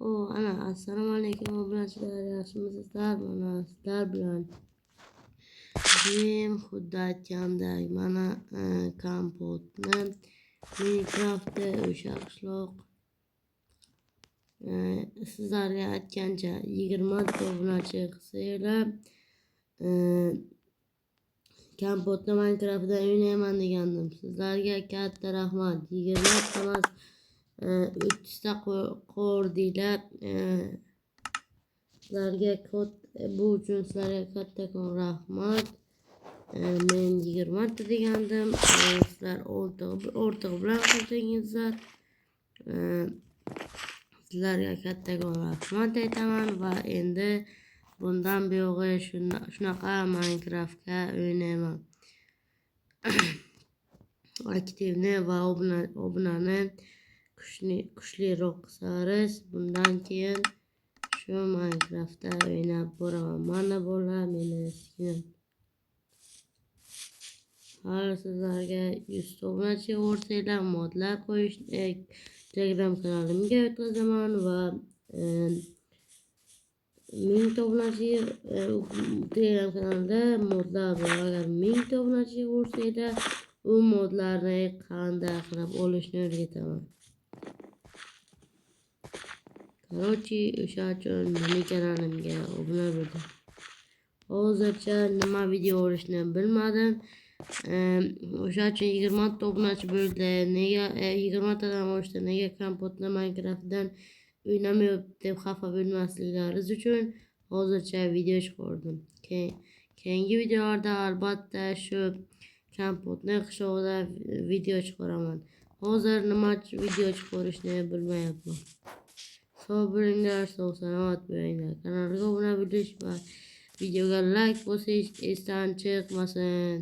Ana assalomu alaykum obunachilar, yaxshimisizlar? Mana sizlar bilan men xuddi aytgandek mana kompotni Minecraftda o'sha qishloq sizlarga aytgancha 20 ta obunachi qilsanglar kompotni Minecraftda o'ynayman degandim. Sizlarga katta rahmat. 20 ta emas 30 ta qo'rdinglar. Sizlarga bu uchun sizlarga kattakon rahmat. Men 20 ta degandim. Sizlar o'rtig' bilan qildingizlar. Sizlarga kattakon rahmat aytaman va endi bundan buyog'i shunaqa Minecraftga o'ynayman. Aktivni va obunani kuchliroq qilsangiz bundan keyin shu Minecraftda o'ynab boraman. Mana bolalar meni singlim. Hali sizlarga 100 ta obunachi o'rsanglar modlar qo'yishni Telegram kanalimga o'tkazaman va 1000 ta obunachi Telegram kanalida modlar bor. Agar 1000 ta obunachi o'rsanglar u modlarni qanday qilib olishni o'rgataman. Короче, o'sha uchun mening kanalimga obuna bo'ling. Hozircha nima video olishni bilmadim. O'sha uchun 20 ta obunachi bo'ldi. Nega 20 tadan oshdi? Nega kompotni Minecraftdan o'ynamayapti deb xafa bo'lmasliklaringiz uchun hozircha video chiqardim. Keyingi videolarda albatta shu kompotni qishlog'ida video chiqaraman. Hozir nima video chiqarishni bilmayapman. Sog' bo'linglar, sog' salomat bo'linglar. Kanalga obuna bo'lish va videoga like bosish esdan chiqmasin.